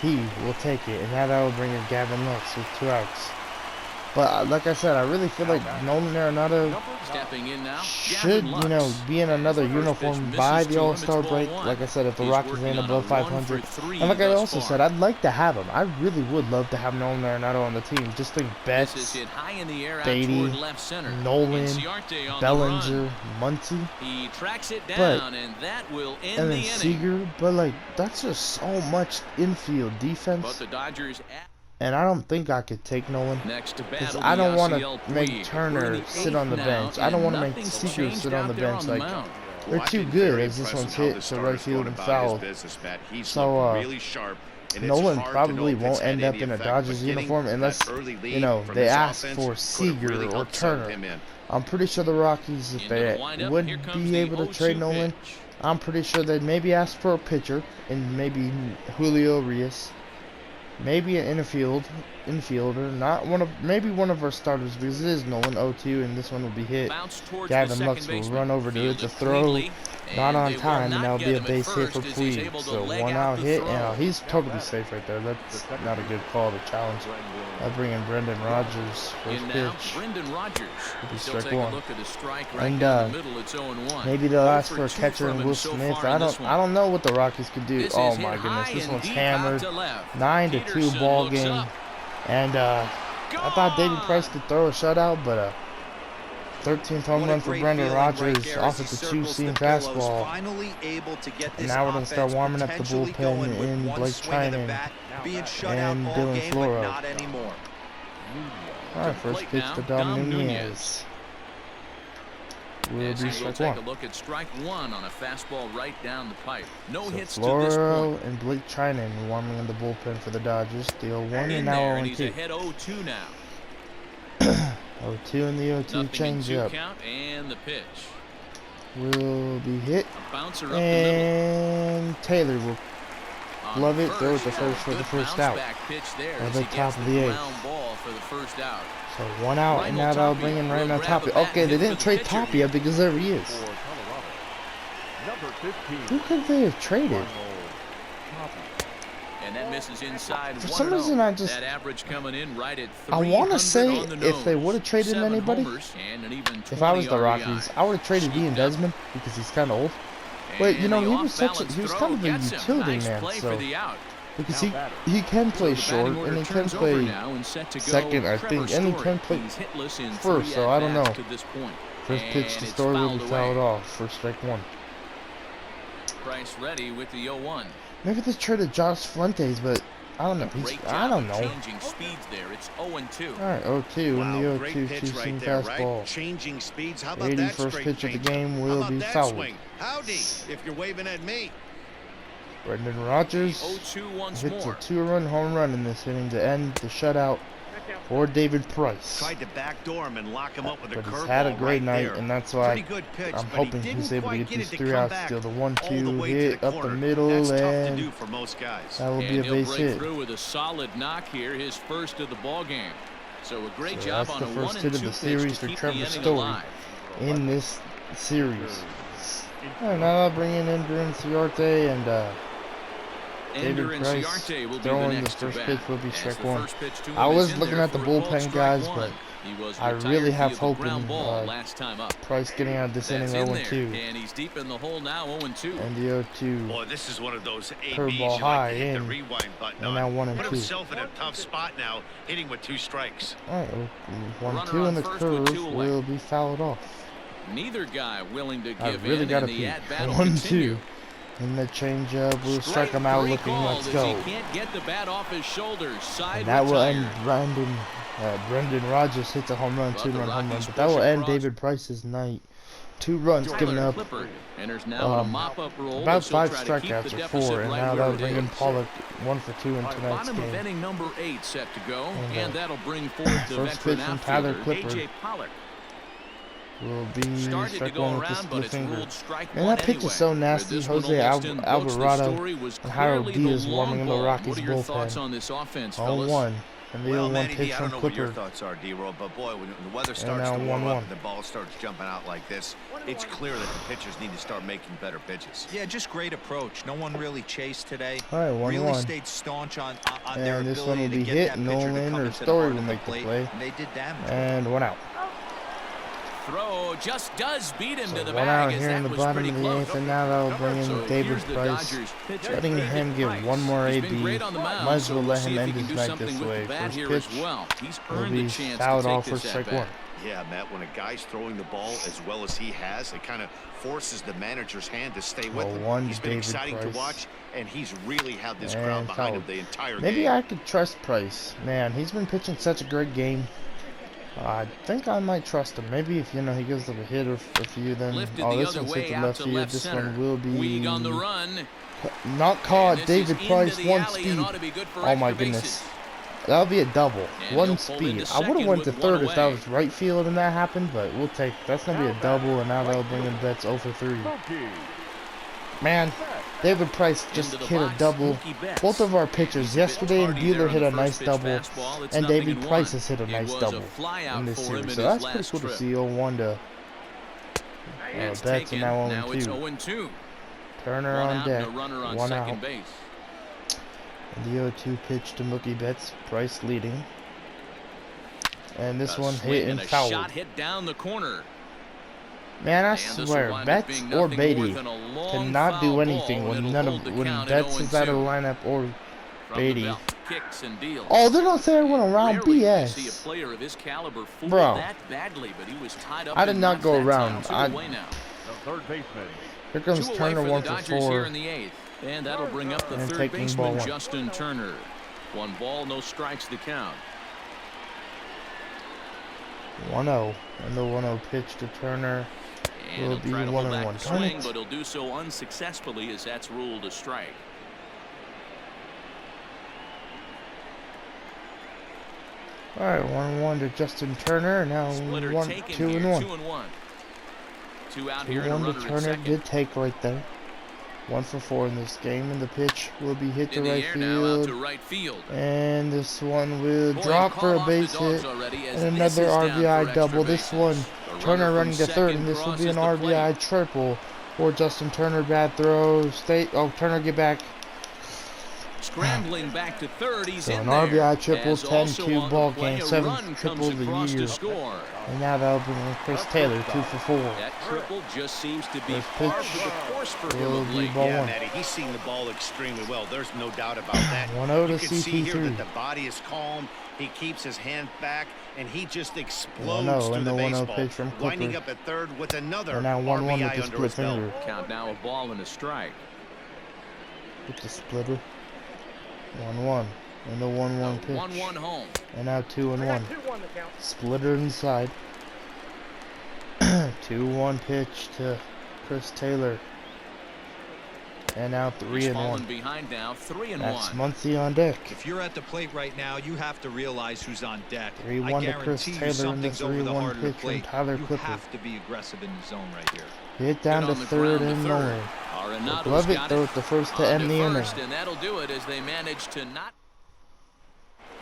He will take it, and now that will bring in Gavin Lux with 2 outs. But like I said, I really feel like Nolan Arenado should, you know, be in another uniform by the All-Star break. Like I said, if the Rockies ain't above 500. And like I also said, I'd like to have him. I really would love to have Nolan Arenado on the team. Just think Betts, Beatty, Nolan, Bellinger, Muncy. And then Seager. But, like, that's just so much infield defense. And I don't think I could take Nolan, because I don't want to make Turner sit on the bench. I don't want to make Seager sit on the bench. Like, they're too good, as this one's hit to right field and foul. So, Nolan probably won't end up in a Dodgers uniform unless, you know, they ask for Seager or Turner. I'm pretty sure the Rockies, if they would be able to trade Nolan, I'm pretty sure they'd maybe ask for a pitcher, and maybe Julio Urias. Maybe an infielder, maybe one of our starters, because it is Nolan 0-2, and this one will be hit. Gavin Lux will run over to it to throw, not on time, and that'll be a base hit for Puig. So 1 out hit, and he's totally safe right there. That's not a good call to challenge. I'll bring in Brendan Rodgers first pitch. It'll be strike one. And maybe they'll ask for a catcher and Will Smith. I don't know what the Rockies could do. Oh my goodness, this one's hammered. 9-2 ball game. And I thought David Price could throw a shutout, but 13th home run for Brendan Rodgers off of the 2-seam fastball. And now we're going to start warming up the bullpen in Blake Trinan and Dylan Floro. Alright, first pitch to Dom Nunez. Will be strike one. Look at strike one on a fastball right down the pipe. No hits to this point. And Blake Trinan warming in the bullpen for the Dodgers. The 0-1 and now 0-2. Ahead 0-2 now. 0-2 in the 0-2 change up. And the pitch will be hit. And Taylor will glove it, throw it to first for the first out. At the top of the 8th. So 1 out, and now that'll bring in Raimel Tapia. Okay, they didn't trade Tapia because there he is. Who could they have traded? that misses inside. For some reason, I just... That average coming in right at I want to say if they would have traded anybody, if I was the Rockies, I would have traded Ian Desmond because he's kind of old. But, you know, he was kind of a utility man, so... Because he can play short, and he can play second, I think, and he can play first, so I don't know. First pitch to Story will be fouled off for strike one. Price ready with the 0-1. Maybe they traded Josh Fuentes, but I don't know. I don't know. Changing speeds there. It's 0-2. All right, 0-2 in the 0-2 two-seam fastball. Changing speeds. How about that 81st pitch of the game will be fouled. Howdy, if you're waving at me. Brendan Rodgers hits a 2-run home run in this inning to end the shutout for David Price. Tried to backdoor him and lock him up with a curveball. But he's had a great night, and that's why I'm hoping he's able to get these 3 outs. Steal the 1-2 hit up the middle, and that will be a base hit. Through with a solid knock here, his first of the ball game. So a great job on a 1-2 pitch. That's the first hit of the series for Trevor Story in this series. All right, now I'll bring in Ender Inciarte and David Price throwing the first pitch will be strike one. I was looking at the bullpen guys, but I really have hope in Price getting out of this inning 0-2. And he's deep in the hole now, 0-2. And the 0-2. Boy, this is one of those curveball high in. And now 1-2. Put himself in a tough spot now, hitting with 2 strikes. All right, 1-2 and the curve will be fouled off. Neither guy willing to give I really got to peek. 1-2. And the changeup will strike him out looking, let's go. Can't get the bat off his shoulders. And that will end Brendan Rodgers hits a home run, 2-run home run. But that will end David Price's night. 2 runs given up. About 5 strikeouts or 4, and now that'll bring in Pollock 1 for 2 in tonight's game. Inning number 8 set to go, and that'll bring forth the veteran outfielder AJ Pollock. Will be strike one with the split finger. And that pitch is so nasty. Jose Alvarado and Harold Diaz warming in the Rockies bullpen. 0-1. And the 0-1 pitch from Clipper. Your thoughts are, D-Roll, but boy, when the weather starts to warm up and the ball starts jumping out like this, it's clear that the pitchers need to start making better pitches. Yeah, just great approach. No one really chased today. All right, 1-1. Really stayed staunch on their and this one will be hit. Nolan or Story will make the play. And they did damage. And 1 out. Throw just does beat him to the bag. 1 out here in the bottom of the 8th, and now that'll bring in David Price, letting him get 1 more AB. Might as well let him end his night this way. First pitch will be fouled off for strike 1. Yeah, Matt, when a guy's throwing the ball as well as he has, it kind of forces the manager's hand to stay with him. He's been exciting to watch, and he's really had this crowd behind him the entire game. Maybe I could trust Price. Man, he's been pitching such a great game. I think I might trust him. Maybe if, you know, he gives up a hit or a few, then... Oh, this one's hit to left field. This one will be... Not caught. David Price, 1 speed. Oh, my goodness. That'll be a double. 1 speed. I would have went to third if that was right field and that happened, but we'll take... That's going to be a double, and now that'll bring in Betts 0 for 3. Man, David Price just hit a double. Both of our pitchers, yesterday and Buehler hit a nice double, and David Price has hit a nice double in this series. So that's pretty cool to see. 0-1 to Betts, and now 0-2. Turner on deck, 1 out. And the 0-2 pitch to Mookie Betts, Price leading. And this one hit and fouled. Shot hit down the corner. Man, I swear, Betts or Beatty cannot do anything when Betts is out of the lineup or Beatty. Oh, they're gonna say I went around BS. Bro, I did not go around. Here comes Turner 1 for 4. And that'll bring up the third baseman, Justin Turner. 1 ball, no strikes to count. 1-0, and the 1-0 pitch to Turner will be 1-1. Swing, but he'll do so unsuccessfully as that's ruled a strike. All right, 1-1 to Justin Turner. Now 2-1. 2 out here. 2-1 to Turner. Good take right there. 1 for 4 in this game, and the pitch will be hit to right field. And this one will drop for a base hit, and another RBI double. This one, Turner running to third, and this will be an RBI triple for Justin Turner. Bad throw. Oh, Turner get back. Scrambling back to third, he's So in an there. RBI triple, As 10, also 2 on ball the play, game, a 7th run triple comes of the across year. to score. And now that'll bring Chris Taylor 2 for 4. That triple just seems to be First par pitch for the course for him will of be late. ball Yeah, one. Matty, he's seen the ball extremely well. There's no doubt about that. 1-0 to You can see here CP3. that the body is calm. He keeps his hand back, and he just explodes 1-0 through and the the 1-0 baseball. pitch from Winding Clippard. up at third with another And now 1-1 with RBI the under split his belt. finger. Count now a ball and a strike. With the splitter. 1-1. And the 1-1 pitch. 1-1 home. And now 2-1. Splitter inside. 2-1 pitch to Chris Taylor. And now He's fallen 3-1. behind now, 3-1. That's Muncy on deck. If you're at the plate right now, you have to realize who's on deck. 3-1 I to Chris guarantee you Taylor and the something's over the 3-1 heart of the pitch from plate. Tyler You Clippard. have to be aggressive in the zone right here. Hit down Hit to on the third ground to and third. nowhere. Arenado's Love it got though with the first to On end the inning. first, and that'll do it as they manage to not.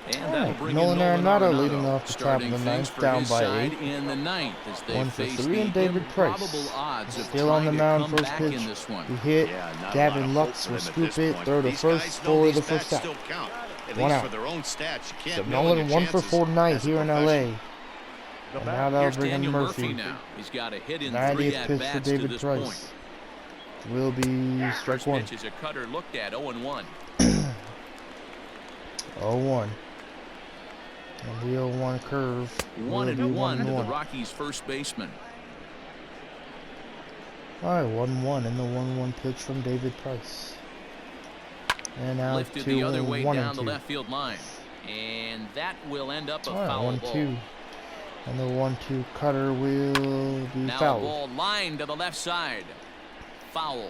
And All that'll right, bring Nolan in Arenado Arenado, leading off the top of starting the things ninth, for down his by side 8. in the ninth as they 1 for face 3 and the David Price. improbable odds of Still on the trying to mound, come first back pitch. in this one. He hit. Yeah, not a lot Gavin of Lux hope will for them at scoop this it, point. throw the These first, guys know score these the bats first out. still count. At One least out. for their own stats. You So can't mill Nolan your 1 for chances 4 tonight as a here in professional. LA. And now that'll Here's bring in Daniel Murphy. now. He's got a hit in 3 90th pitch for at-bats to David this Price. point. Will be strike First 1. pitch is a cutter looked at 0-1. 0-1. And the 0-1 curve. will be 1-1 to the 1-1. Rockies' first baseman. Alright, 1-1 and the 1-1 pitch from David Price. And now Lifted the other way 2-1 down and the 2. left field line. And that will end up a Alright, foul 1-2. ball. And the 1-2 cutter will be Now a fouled. ball lined to the left side. Foul.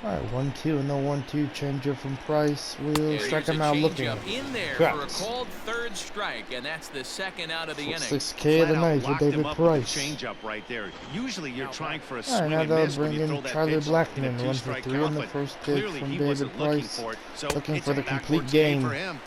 Alright, 1-2 and the 1-2 changeup from Price will strike him out looking. Up in there Correct. for a called third strike, and that's the second out of the inning. 6K of the Flat out night for locked him David up with Price. the changeup right there. Usually you're trying for a Alright, swing now and they'll miss when bring you throw in that Charlie pitch Blackman, in a 1 for two-strike 3 count, on the but first pitch clearly from he David wasn't looking Price. for it, so Looking it's for a the complete backwards game game. for him.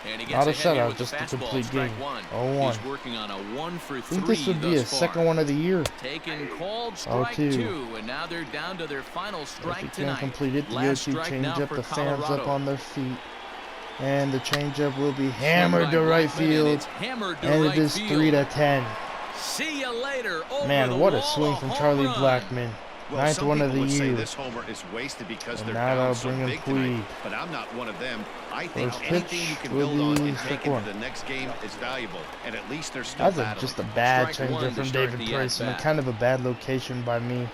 And he Not gets a ahead here shutout, with just the a fastball, complete strike game. 1. 0-1. He's working on a 1 for 3 I think this would be thus a far. second one of the year. Taken called strike 0-2. 2, and now they're down to their final If strike he can't tonight. complete it, the Last 0-2 strike now changeup, for the fans Colorado. up on their feet. And the changeup will be Swung hammered by to right Blackman, and field. it's hammered to And right it is field. 3-10. See you later. Over the Man, what a wall, swing from home Charlie run. Blackman. Well, Ninth some one of people the would say year. this homer is wasted because And they're now down they'll so bring in big tonight, Puig. but I'm not one of them. I think First anything pitch you can will build on be and strike take into one. the next game is valuable, and at least they're still That's battling. just a bad Strike one changeup to from start David the Price and at-bat. kind of a bad location by me.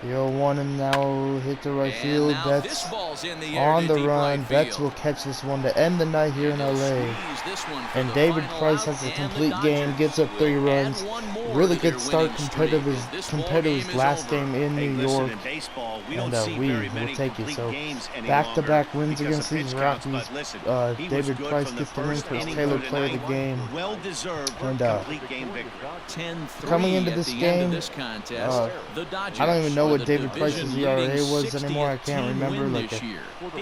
The 0-1 and now hit the right And field. now Betts this ball's in the air on to the deep run. right Betts field. will catch this one to end the night here in They'll LA. squeeze this one for And the David final Price out, has a and the complete game, Dodgers gets up 3 will add runs. one more Really to their good start winning compared to streak. his, This compared to ball his game is last over. game in Hey, New listen, York. in baseball, we And don't see we very will many take it. complete So games any back-to-back longer wins because against of these pitch counts, Rockies. but listen, he was David good Price from the gets the win first for his inning Taylor through play of the ninth. game. Well-deserved And, complete game victory. 10-3 Coming into at this the end game, of this contest. The Dodgers I don't even know are what the David Price's division-leading ERA was 60th anymore. I can't team remember, win like this a year.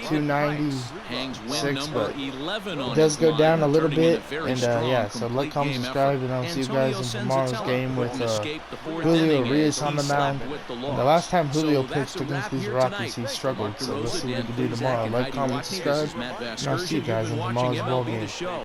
290. Hangs win 6, number but 11 on It does his go line, down a little turning in bit. a very And strong yeah, so complete like, comment, game subscribe, effort. and I'll see you Antonio guys in tomorrow's Senzatella game with couldn't escape the fourth Julio inning Urias as on he the mound. slapped with the And loss. the last time Julio So that's pitched a against wrap these here Rockies, tonight. he For struggled. Mark So let's DeRosa, see what we Dan can do Plesac, tomorrow. and Like, Heidi comment, Watney, this subscribe. is Matt And I'll see you Vasgersian. guys You've in been watching tomorrow's ball MLB The game. Show.